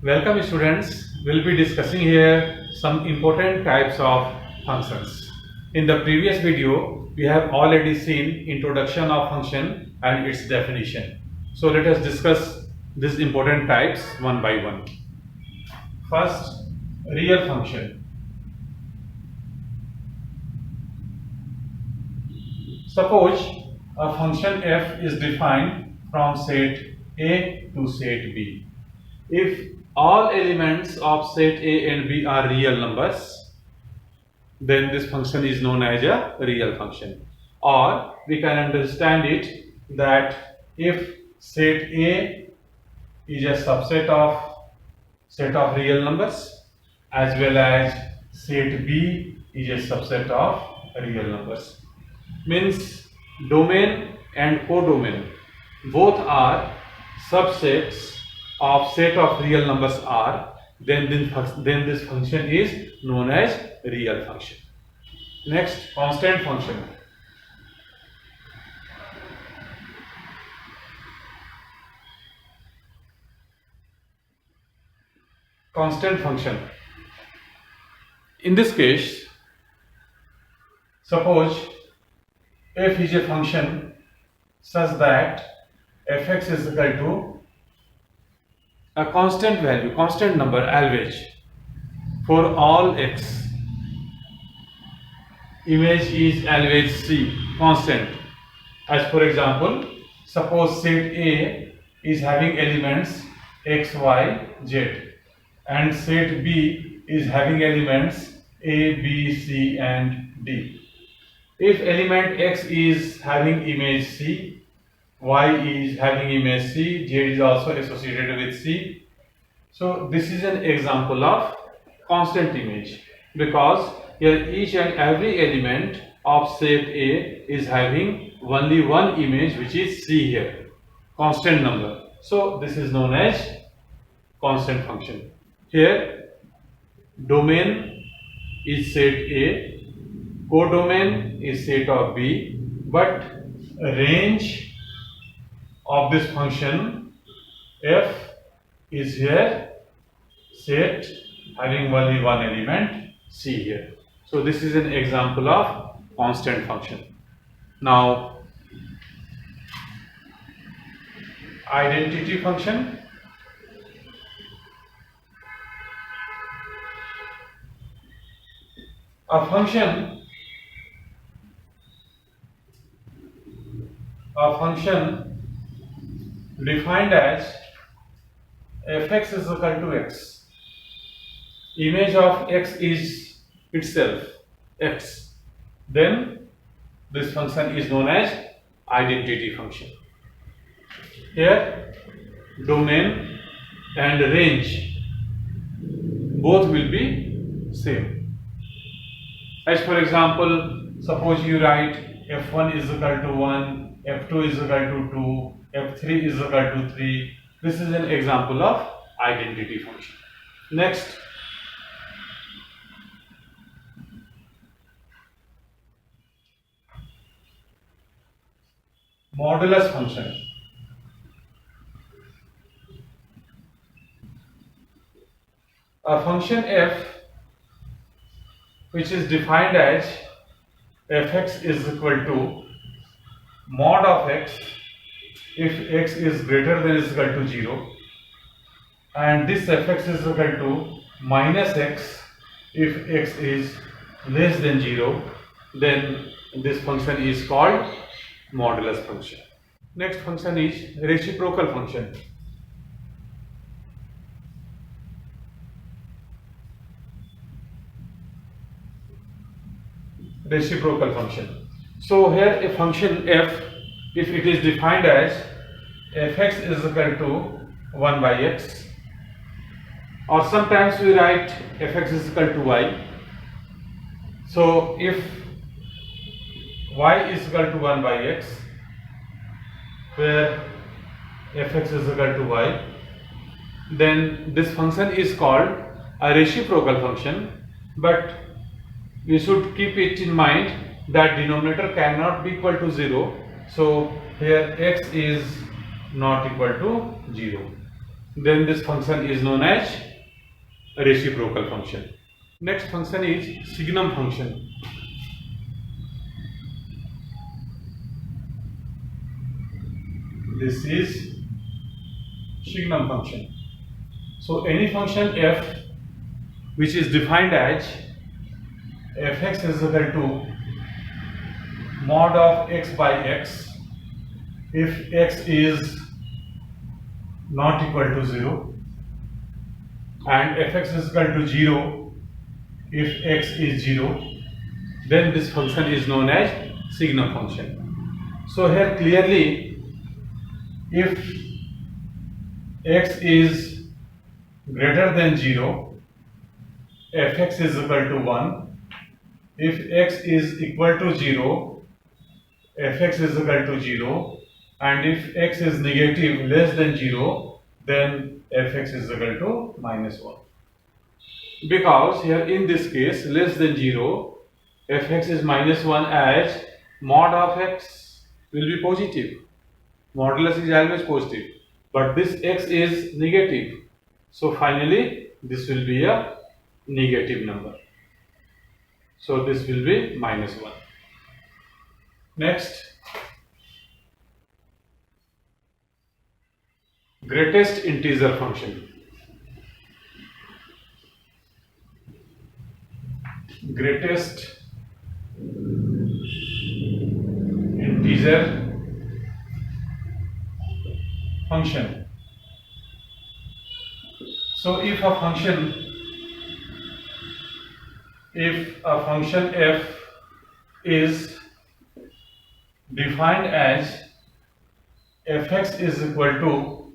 Welcome students, we'll be discussing here some important types of functions. In the previous video, we have already seen introduction of function and its definition. So let us discuss these important types one by one. First, real function. Suppose a function f is defined from set A to set B. If all elements of set A and B are real numbers, then this function is known as a real function. Or we can understand it that if set A is a subset of set of real numbers as well as set B is a subset of real numbers. Means domain and codomain both are subsets of set of real numbers are, then this function is known as real function. Next, constant function. Constant function. In this case, suppose f is a function such that fx is equal to a constant value, constant number always for all x. Image is always C, constant. As for example, suppose set A is having elements x, y, z and set B is having elements A, B, C and D. If element x is having image C, y is having image C, z is also associated with C. So this is an example of constant image, because here each and every element of set A is having only one image, which is C here, constant number. So this is known as constant function. Here domain is set A, codomain is set of B, but range of this function f is here set having only one element C here. So this is an example of constant function. Now identity function. A function defined as fx is equal to x. Image of x is itself x. Then this function is known as identity function. Here domain and range both will be same. As for example, suppose you write f1 is equal to 1, f2 is equal to 2, f3 is equal to 3. This is an example of identity function. Next, modulus function. A function f which is defined as fx is equal to mod of x if x is greater than or equal to 0, and this fx is equal to minus x if x is less than 0, then this function is called modulus function. Next function is reciprocal function. Reciprocal function. So here a function f, if it is defined as fx is equal to 1 by x, or sometimes we write fx is equal to y. So if y is equal to 1 by x, where fx is equal to y, then this function is called a reciprocal function, but we should keep it in mind that denominator cannot be equal to 0. So here x is not equal to 0. then this function is known as a reciprocal function. Next function is signum function. This is signum function. So any function f which is defined as fx is equal to mod of x by x if x is not equal to 0, and fx is equal to 0 if x is 0, then this function is known as signum function. So here clearly, if x is greater than 0, fx is equal to 1. If x is equal to 0, fx is equal to 0, and if x is negative less than 0, then fx is equal to minus 1. Because here in this case less than 0, fx is minus 1 as mod of x will be positive. Modulus is always positive, but this x is negative. So finally this will be a negative number. So this will be minus 1. Next, greatest integer function. Greatest integer function. So if a function f is defined as fx is equal to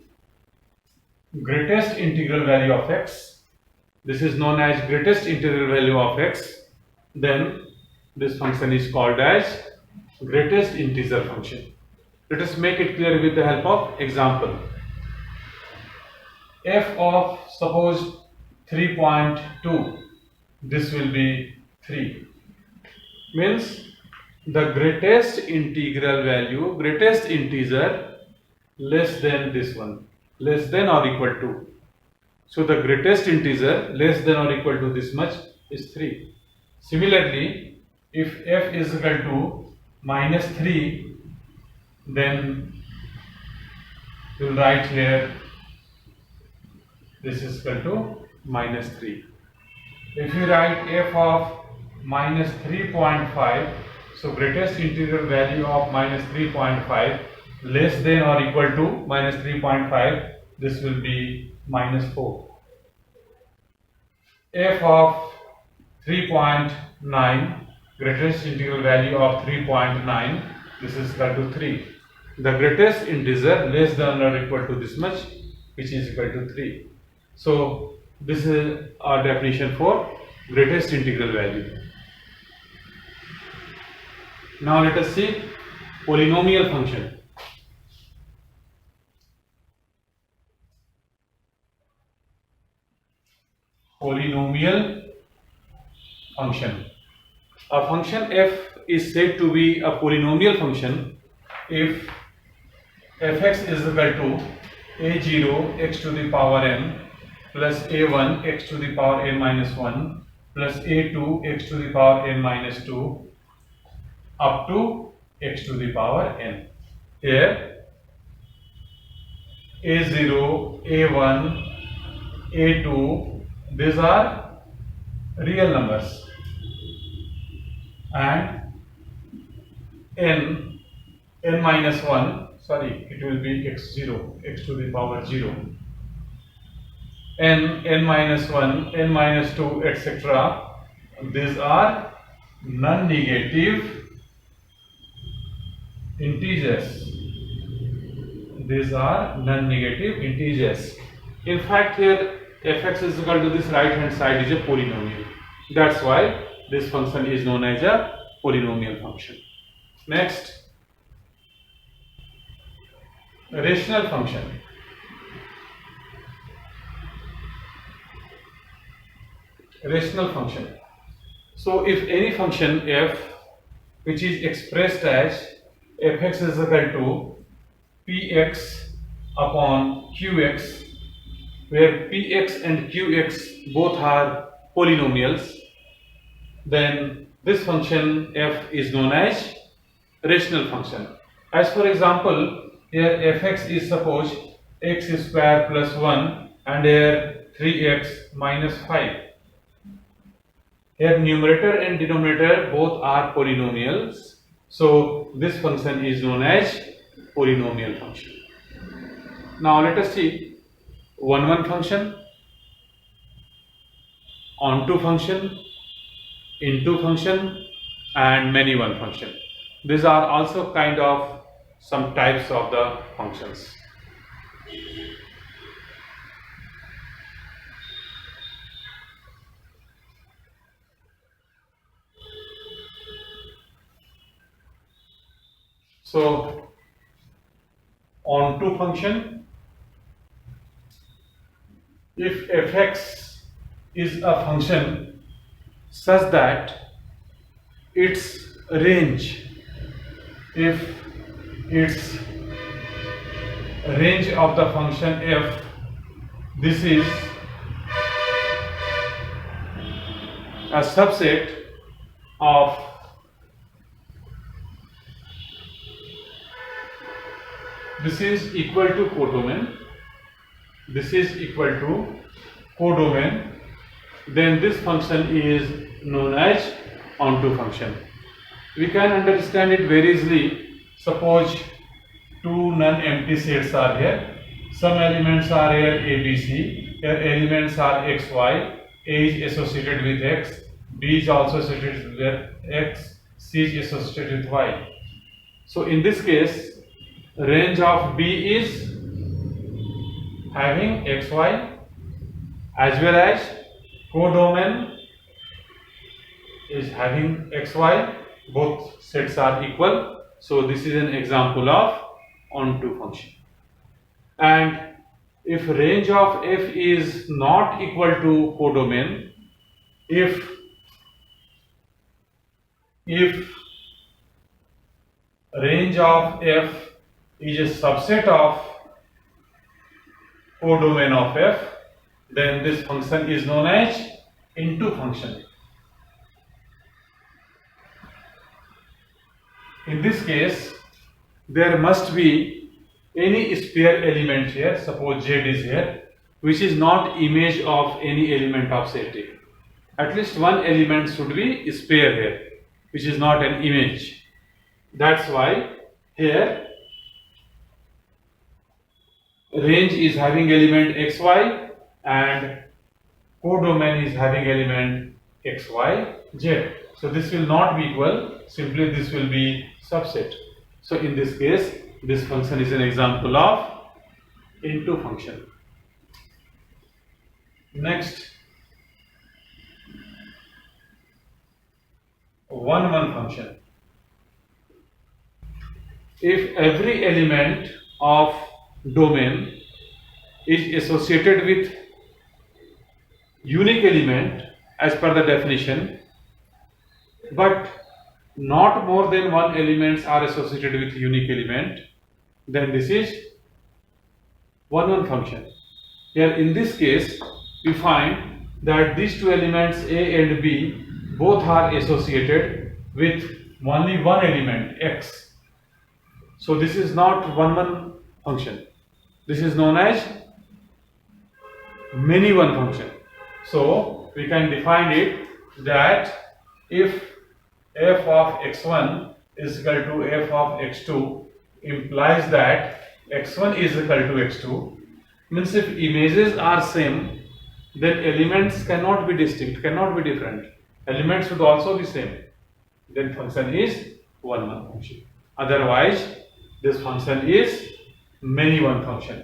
greatest integral value of x, this is known as greatest integral value of x, then this function is called as greatest integer function. Let us make it clear with the help of example. F of suppose 3.2, this will be 3, means the greatest integral value, greatest integer less than this one, less than or equal to. So the greatest integer less than or equal to this much is 3. Similarly, if f is equal to minus 3, then we will write here this is equal to minus 3. If you write f of minus 3.5, so greatest integral value of minus 3.5 less than or equal to minus 3.5, this will be minus 4. F of 3.9, greatest integral value of 3.9, this is equal to 3. The greatest integer less than or equal to this much, which is equal to 3. So this is our definition for greatest integral value. Now let us see polynomial function. Polynomial function. A function f is said to be a polynomial function if fx is equal to a0 x to the power n plus a1 x to the power n minus 1 plus a2 x to the power n minus 2 up to x to the power n. Here a0, a1, a2, these are real numbers, and n minus 1, sorry, it will be x0, x to the power 0, n minus 1, n minus 2, etc. These are non-negative integers. These are non-negative integers. In fact, here fx is equal to this right hand side is a polynomial. That's why this function is known as a polynomial function. Next, rational function. Rational function. So if any function f which is expressed as fx is equal to px upon qx where px and qx both are polynomials, then this function f is known as rational function. As for example, here fx is suppose x square plus 1 and here 3x minus 5. Here numerator and denominator both are polynomials, so this function is known as polynomial function. Now let us see one function, onto function, into function and many one function. These are also kind of some types of the functions. So onto function, if fx is a function such that its range, if its range of the function f, this is a subset of this is equal to codomain, this is equal to codomain, then this function is known as onto function. We can understand it very easily. Suppose two non-empty sets are here. Some elements are here a, b, c. Here elements are x, y. A is associated with x, b is also associated with x, c is associated with y. So in this case, range of b is having x, y, as well as codomain is having x, y. Both sets are equal. So this is an example of onto function. And if range of f is not equal to codomain, if range of f is a subset of codomain of f, then this function is known as into function. In this case, there must be any sphere element here, suppose z is here, which is not image of any element of set A. At least one element should be sphere here, which is not an image. That's why here range is having element xy and codomain is having element xy, z. So this will not be equal, simply this will be subset. So in this case, this function is an example of into function. Next, one function. If every element of domain is associated with unique element as per the definition, but not more than one elements are associated with unique element, then this is one function. Here in this case, we find that these two elements a and b both are associated with only one element x. So this is not one function. This is known as many one function. So we can define it that if f of x1 is equal to f of x2 implies that x1 is equal to x2, means if images are same, then elements cannot be distinct, cannot be different. Elements should also be same. Then function is one function. Otherwise, this function is many one function.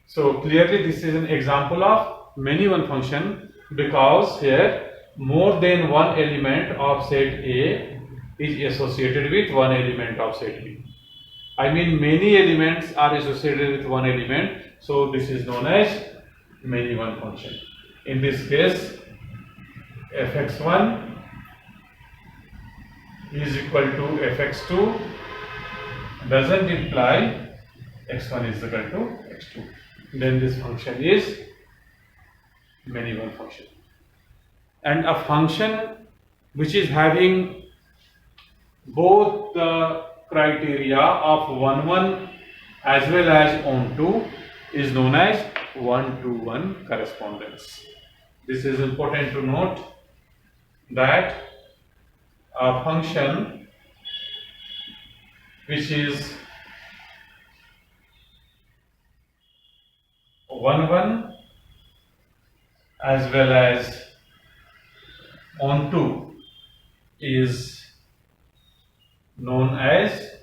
So clearly this is an example of many one function, because here more than one element of set A is associated with one element of set B. I mean many elements are associated with one element, so this is known as many one function. In this case, fx1 is equal to fx2 doesn't imply x1 is equal to x2. Then this function is many-one function. And a function which is having both the criteria of one-one as well as onto is known as one-to-one correspondence. This is important to note that a function which is one-one as well as onto is known as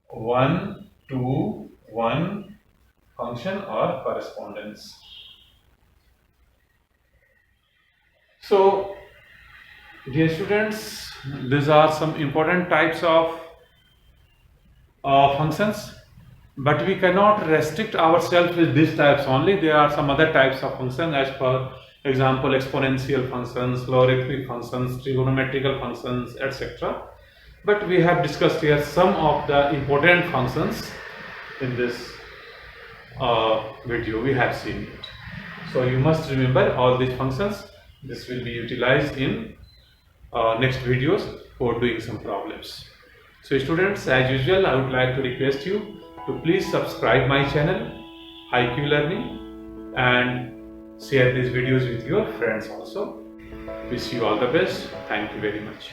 one-to-one function or correspondence. So, dear students, these are some important types of functions, but we cannot restrict ourselves with these types only. There are some other types of functions, as per example exponential functions, logarithmic functions, trigonometrical functions, etc. But we have discussed here some of the important functions in this video. We have seen it. So you must remember all these functions. This will be utilized in next videos for doing some problems. So students, as usual, I would like to request you to please subscribe my channel IQ Learning and share these videos with your friends also. Wish you all the best. Thank you very much.